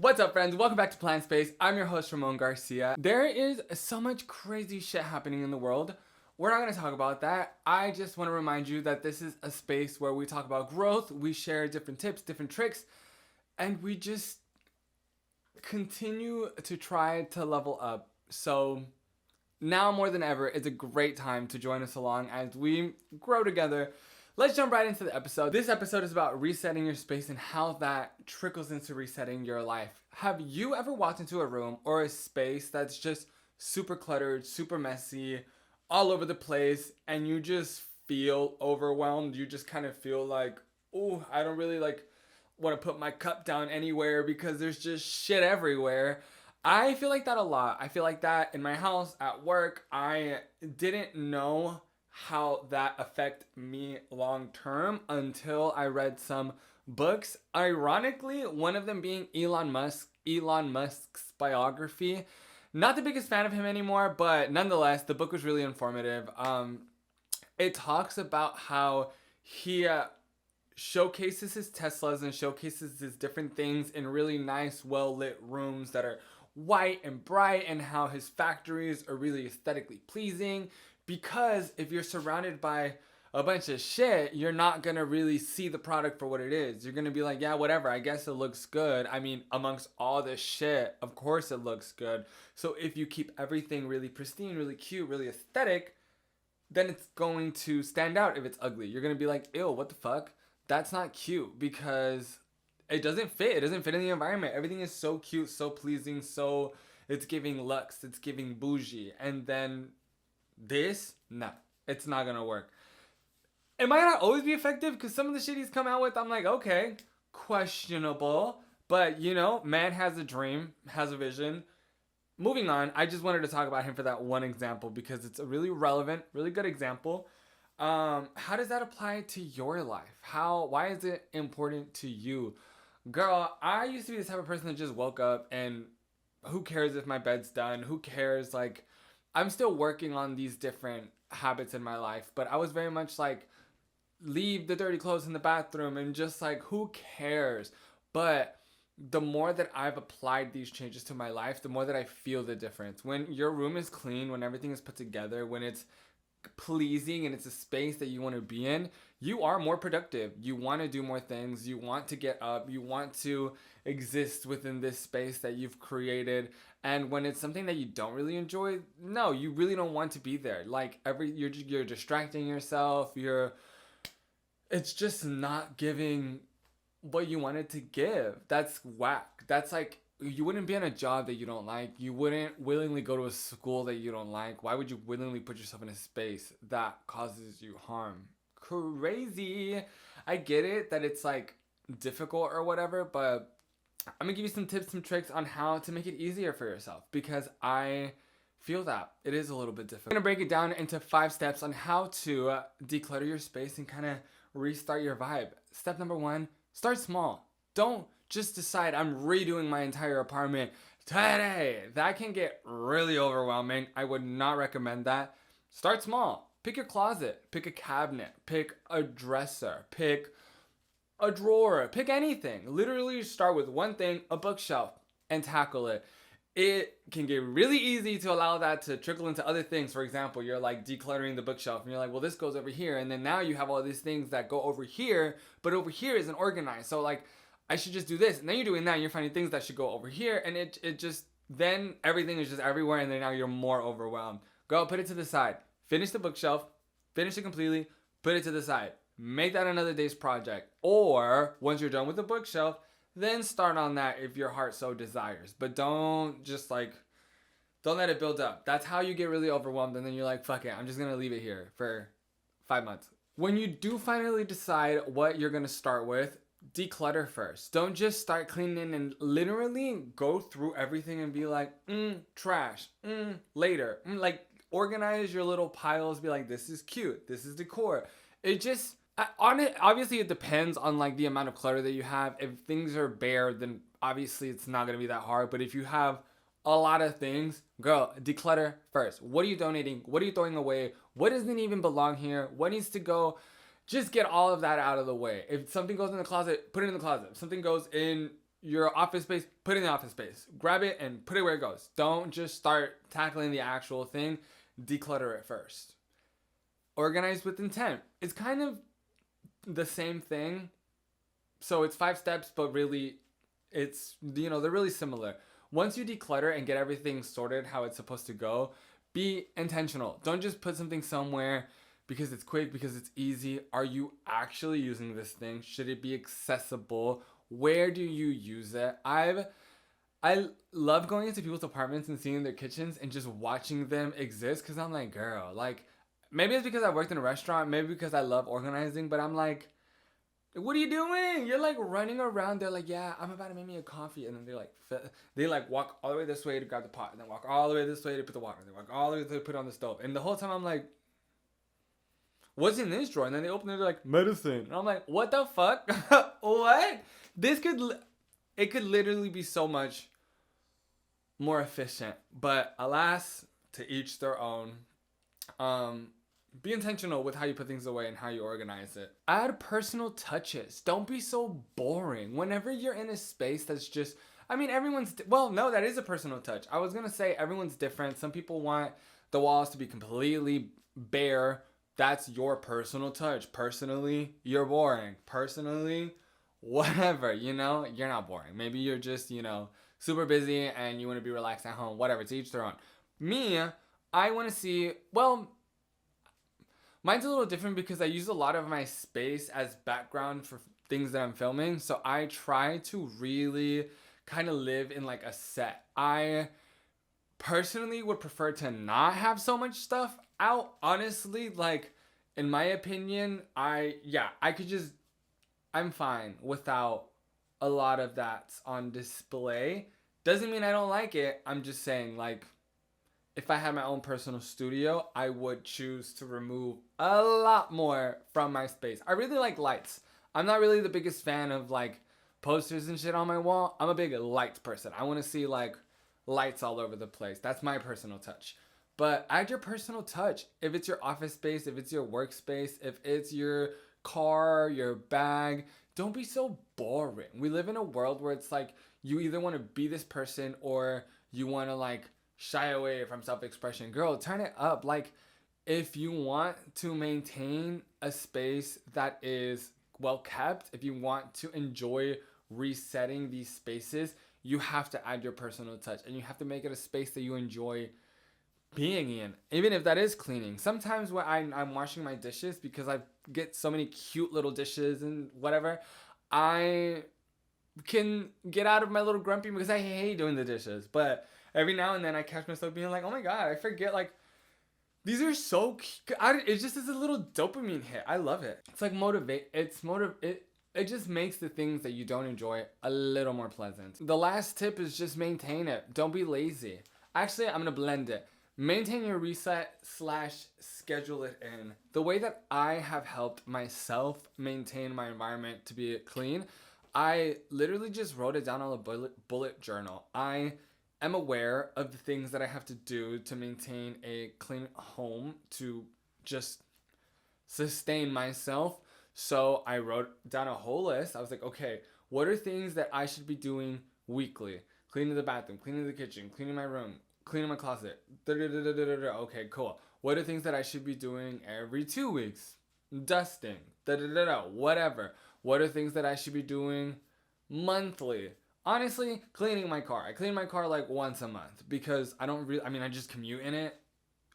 What's up, friends? Welcome back to Plan Space. I'm your host, Ramon Garcia. There is so much crazy shit happening in the world. We're not going to talk about that. I just want to remind you that this is a space where we talk about growth, we share different tips, different tricks, and we just continue to try to level up. So now more than ever, it's a great time to join us along as we grow together. Let's jump right into the episode. This episode is about resetting your space and how that trickles into resetting your life. Have you ever walked into a room or a space that's just super cluttered, super messy, all over the place, and you just feel overwhelmed? You just kind of feel like, oh, I don't really want to put my cup down anywhere because there's just shit everywhere. I feel like that a lot. I feel like that in my house, at work. I didn't know how that affect me long term until I read some books. Ironically, one of them being Elon Musk's biography. Not the biggest fan of him anymore, but nonetheless, the book was really informative. It talks about how he showcases his Teslas and showcases his different things in really nice, well-lit rooms that are white and bright, and how his factories are really aesthetically pleasing. Because if you're surrounded by a bunch of shit, you're not going to really see the product for what it is. You're going to be like, yeah, whatever, I guess it looks good. I mean, amongst all this shit, of course it looks good. So if you keep everything really pristine, really cute, really aesthetic, then it's going to stand out if it's ugly. You're going to be like, ew, what the fuck? That's not cute because it doesn't fit. It doesn't fit in the environment. Everything is so cute, so pleasing, so it's giving luxe, it's giving bougie. And then this, no, it's not gonna work. It might not always be effective because some of the shit he's come out with, I'm like, okay, questionable. But you know, man has a dream, has a vision. Moving on, I just wanted to talk about him for that one example because it's a really relevant, really good example. How does that apply to your life? Why is it important to you? Girl, I used to be the type of person that just woke up and who cares if my bed's done? Who cares? Like, I'm still working on these different habits in my life, but I was very much like, leave the dirty clothes in the bathroom and just like, who cares? But the more that I've applied these changes to my life, the more that I feel the difference. When your room is clean, when everything is put together, when it's pleasing and it's a space that you want to be in, you are more productive. You want to do more things. You want to get up. You want to exist within this space that you've created. And when it's something that you don't really enjoy, no, you really don't want to be there. Like you're distracting yourself. It's just not giving what you wanted to give. That's whack. That's like, you wouldn't be on a job that you don't like. You wouldn't willingly go to a school that you don't like. Why would you willingly put yourself in a space that causes you harm? Crazy. I get it that it's like difficult or whatever, but I'm gonna give you some tips, some tricks on how to make it easier for yourself because I feel that it is a little bit difficult. I'm gonna break it down into 5 steps on how to declutter your space and kind of restart your vibe. Step number 1, start small. Don't just decide I'm redoing my entire apartment today. That can get really overwhelming. I would not recommend that. Start small. Pick your closet, pick a cabinet, pick a dresser, pick a drawer, pick anything. Literally start with one thing, a bookshelf, and tackle it. It can get really easy to allow that to trickle into other things. For example, you're like decluttering the bookshelf and you're like, well, this goes over here. And then now you have all these things that go over here, but over here isn't organized. So like, I should just do this. And then you're doing that and you're finding things that should go over here. And it just, then everything is just everywhere. And then now you're more overwhelmed. Go put it to the side. Finish the bookshelf. Finish it completely. Put it to the side. Make that another day's project. Or once you're done with the bookshelf, then start on that if your heart so desires. But don't let it build up. That's how you get really overwhelmed. And then you're like, fuck it. I'm just going to leave it here for 5 months. When you do finally decide what you're going to start with, declutter first. Don't just start cleaning and literally go through everything and be like, trash, later. Like, organize your little piles. Be like, this is cute. This is decor. It just, obviously it depends on like the amount of clutter that you have. If things are bare, then obviously it's not going to be that hard. But if you have a lot of things, girl, declutter first. What are you donating? What are you throwing away? What doesn't even belong here? What needs to go? Just get all of that out of the way. If something goes in the closet, put it in the closet. If something goes in your office space, put it in the office space. Grab it and put it where it goes. Don't just start tackling the actual thing. Declutter it first. Organize with intent. It's kind of the same thing. So it's 5 steps, but really it's, they're really similar. Once you declutter and get everything sorted how it's supposed to go, be intentional. Don't just put something somewhere because it's quick, because it's easy. Are you actually using this thing? Should it be accessible? Where do you use it? I love going into people's apartments and seeing their kitchens and just watching them exist, because I'm like, girl, like, maybe it's because I worked in a restaurant, maybe because I love organizing, but I'm like, what are you doing? You're like running around. They're like, yeah, I'm about to make me a coffee. And then they walk all the way this way to grab the pot, and then walk all the way this way to put the water, and then walk all the way to put it on the stove. And the whole time I'm like, what's in this drawer? And then they open it, they're like, medicine. And I'm like, what the fuck? What? It could literally be so much more efficient. But alas, to each their own. Be intentional with how you put things away and how you organize it. Add personal touches. Don't be so boring. Whenever you're in a space that's just, that is a personal touch. I was gonna say everyone's different. Some people want the walls to be completely bare. That's your personal touch. Personally, you're boring. Personally, whatever, you're not boring. Maybe you're just, super busy and you want to be relaxed at home. Whatever, to each their own. Me, I want to see, mine's a little different because I use a lot of my space as background for things that I'm filming. So I try to really kind of live in like a set. I personally would prefer to not have so much stuff out. Honestly, like, in my opinion, I'm fine without a lot of that on display. Doesn't mean I don't like it. I'm just saying, like, if I had my own personal studio, I would choose to remove a lot more from my space. I really like lights. I'm not really the biggest fan of like posters and shit on my wall. I'm a big lights person. I want to see like lights all over the place. That's my personal touch. But add your personal touch. If it's your office space, if it's your workspace, if it's your car, your bag, don't be so boring. We live in a world where it's like you either want to be this person or you want to like shy away from self-expression. Girl, turn it up. Like, if you want to maintain a space that is well kept, if you want to enjoy resetting these spaces, you have to add your personal touch and you have to make it a space that you enjoy being in, even if that is cleaning. Sometimes when I'm washing my dishes, because I get so many cute little dishes and whatever, I can get out of my little grumpy because I hate doing the dishes. But every now and then I catch myself being like, oh my god, I forget, like, these are so cute. It just is a little dopamine hit. I love it. It's like it just makes the things that you don't enjoy a little more pleasant. The last tip is just maintain it. Don't be lazy. Actually, I'm gonna blend it. Maintain your reset / schedule it in. The way that I have helped myself maintain my environment to be clean, I literally just wrote it down on a bullet journal. I am aware of the things that I have to do to maintain a clean home, to just sustain myself. So I wrote down a whole list. I was like, okay, what are things that I should be doing weekly? Cleaning the bathroom, cleaning the kitchen, cleaning my room, cleaning my closet. Okay, cool. What are things that I should be doing every 2 weeks? Dusting. Whatever. What are things that I should be doing monthly? Honestly, cleaning my car. I clean my car like once a month because I just commute in it.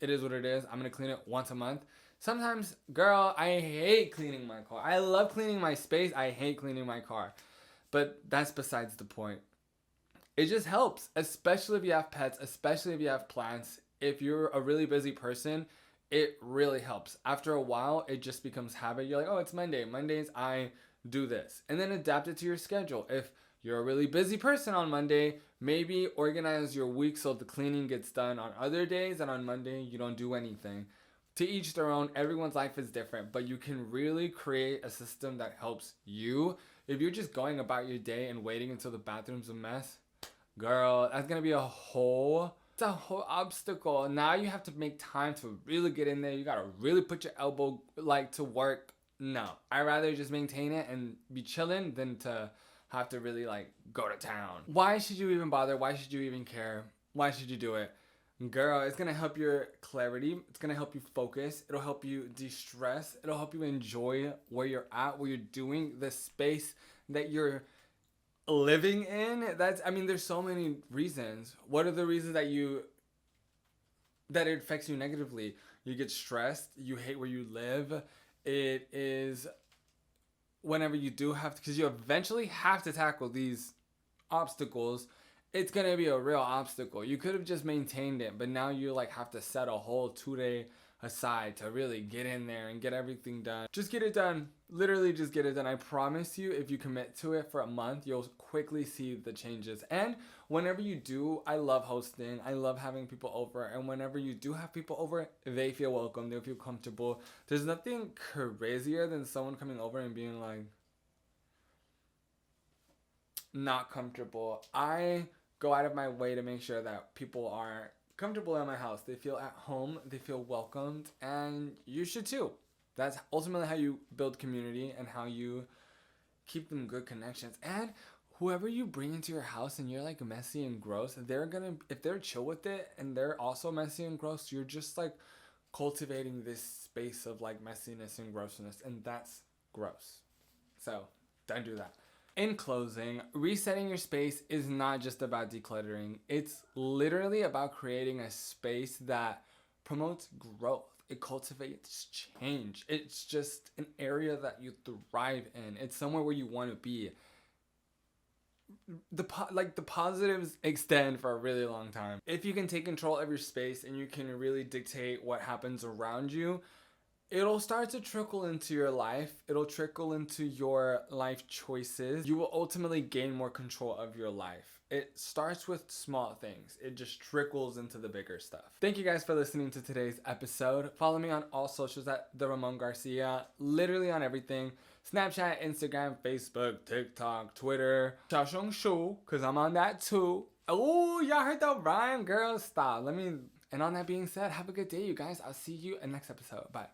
It is what it is. I'm going to clean it once a month. Sometimes, girl, I hate cleaning my car. I love cleaning my space. I hate cleaning my car. But that's besides the point. It just helps, especially if you have pets, especially if you have plants. If you're a really busy person, it really helps. After a while, it just becomes habit. You're like, oh, it's Monday. Mondays, I do this. And then adapt it to your schedule. If you're a really busy person on Monday, maybe organize your week so the cleaning gets done on other days, and on Monday, you don't do anything. To each their own. Everyone's life is different, but you can really create a system that helps you. If you're just going about your day and waiting until the bathroom's a mess, girl, that's gonna be a whole obstacle. Now you have to make time to really get in there. You gotta really put your elbow to work. No, I'd rather just maintain it and be chilling than to have to really like go to town. Why should you even bother? Why should you even care? Why should you do it? Girl, it's gonna help your clarity. It's gonna help you focus. It'll help you de-stress. It'll help you enjoy where you're at, what you're doing, the space that you're living in. There's so many reasons. What are the reasons that it affects you negatively? You get stressed, you hate where you live. It is whenever you do have to, because you eventually have to tackle these obstacles. It's gonna be a real obstacle. You could have just maintained it, but now you like have to set a whole 2-day aside to really get in there and get everything done. Just get it done. Literally just get it done. I promise you, if you commit to it for a month, you'll quickly see the changes. And whenever you do, I love hosting. I love having people over. And whenever you do have people over, they feel welcome. They feel comfortable. There's nothing crazier than someone coming over and being like, not comfortable. I go out of my way to make sure that people are comfortable in my house. They feel at home, they feel welcomed, and you should too. That's ultimately how you build community and how you keep them good connections. And whoever you bring into your house and you're like messy and gross, if they're chill with it and they're also messy and gross, you're just like cultivating this space of like messiness and grossness, and that's gross. So don't do that. In closing, resetting your space is not just about decluttering. It's literally about creating a space that promotes growth. It cultivates change. It's just an area that you thrive in. It's somewhere where you want to be. The positives extend for a really long time. If you can take control of your space and you can really dictate what happens around you, it'll start to trickle into your life. It'll trickle into your life choices. You will ultimately gain more control of your life. It starts with small things. It just trickles into the bigger stuff. Thank you guys for listening to today's episode. Follow me on all socials at The Ramon Garcia. Literally on everything. Snapchat, Instagram, Facebook, TikTok, Twitter. Xiaohongshu, because I'm on that too. Oh, y'all heard that rhyme? Girl, stop. And on that being said, have a good day, you guys. I'll see you in the next episode. Bye.